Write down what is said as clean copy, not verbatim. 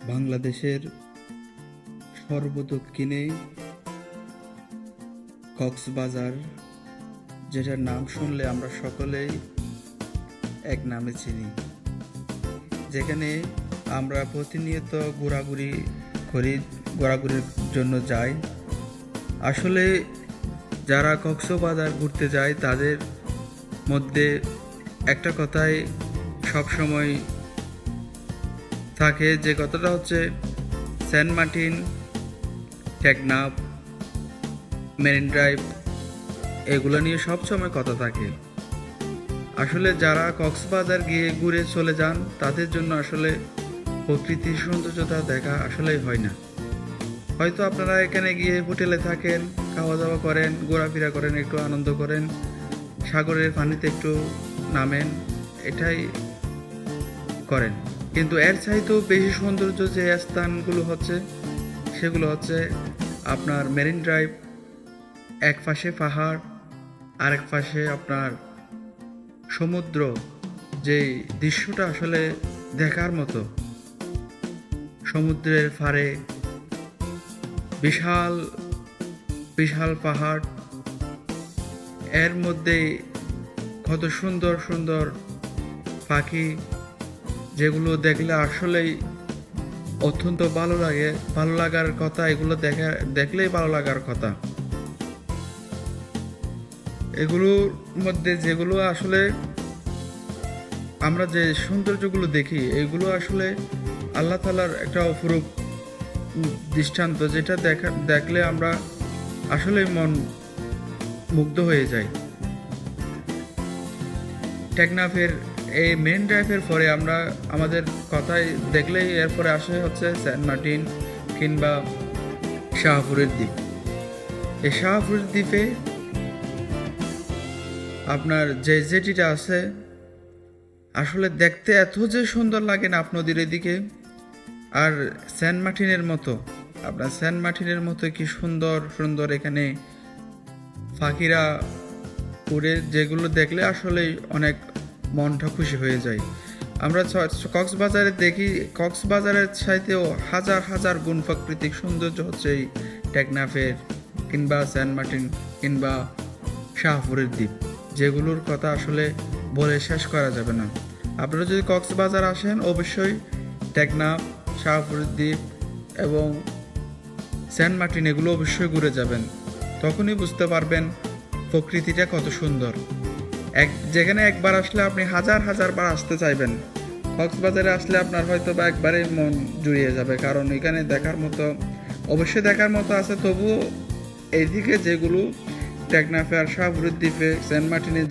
বাংলাদেশের সর্বদক্ষিণে কক্সবাজার, যেটার নাম শুনলে আমরা সকলেই এক নামে চিনি, যেখানে আমরা প্রতিনিয়ত ঘোরাঘুরির জন্য যাই। আসলে যারা কক্সবাজার ঘুরতে যায় তাদের মধ্যে একটা কথাই সবসময় থাকে, যে কথাটা হচ্ছে Saint Martin, Teknaf, marine drive, এগুলো নিয়ে সবসময় কথা থাকে। আসলে যারা কক্সবাজার গিয়ে ঘুরে চলে যান তাদের জন্য আসলে প্রকৃতির সৌন্দর্যতা দেখা আসলেই হয় না। হয়তো আপনারা এখানে গিয়ে হোটেলে থাকেন, খাওয়া দাওয়া করেন, ঘোরাফেরা করেন, একটু আনন্দ করেন, সাগরের পানিতে একটু নামেন, এটাই করেন। কিন্তু এর চাইতেও বেশি সৌন্দর্য যে স্থানগুলো হচ্ছে সেগুলো হচ্ছে আপনার মেরিন ড্রাইভ। এক পাশে পাহাড়, আরেক পাশে আপনার সমুদ্র, যেই দৃশ্যটা আসলে দেখার মতো। সমুদ্রের পাড়ে বিশাল বিশাল পাহাড়, এর মধ্যে কত সুন্দর সুন্দর পাখি, যেগুলো দেখলে আসলেই অত্যন্ত ভালো লাগে, ভালো লাগার কথা। এগুলো দেখলেই ভালো লাগার কথা। এগুলোর মধ্যে যেগুলো আসলে আমরা যে সৌন্দর্যগুলো দেখি, এগুলো আসলে আল্লাহ তাআলার একটা অপরূপ দৃষ্টান্ত, যেটা দেখলে আমরা আসলে মন মুগ্ধ হয়ে যায়। টেকনাফের এই মেন ড্রাইভের পরে আমরা আমাদের কথায় দেখলেই এরপরে আসে হচ্ছে সেন্ট মার্টিন কিংবা শাহপুরের দ্বীপ। এই শাহপুরের দ্বীপে আপনার যে জেটিটা আছে, আসলে দেখতে এত যে সুন্দর লাগে না নদীর এদিকে। আর সেন্ট মার্টিনের মতো কি সুন্দর সুন্দর এখানে পাখিরা উড়ে, যেগুলো দেখলে আসলে অনেক মনটা খুশি হয়ে যায়। আমরা কক্সবাজারে দেখি, কক্সবাজারের চাইতেও হাজার হাজার গুণ প্রাকৃতিক সৌন্দর্য হচ্ছে এই টেকনাফের কিংবা সেন্ট মার্টিন কিংবা শাহপুরের দ্বীপ, যেগুলোর কথা আসলে বলে শেষ করা যাবে না। আপনারা যদি কক্সবাজার আসেন, অবশ্যই টেকনাফ, শাহপুরের দ্বীপ এবং সেন্ট মার্টিন এগুলো অবশ্যই ঘুরে যাবেন। তখনই বুঝতে পারবেন প্রকৃতিটা কত সুন্দর। যেখানে একবার আসলে আপনি হাজার হাজার বার আসতে চাইবেন। কক্সবাজারে আসলে আপনার হয়তো বা একবারে মন জুড়িয়ে যাবে, কারণ এখানে অবশ্যই দেখার মতো আছে। তবুও এইদিকে যেগুলো টেকনাফে আর শাহপুরের দ্বীপে, সেন্ট মার্টিনে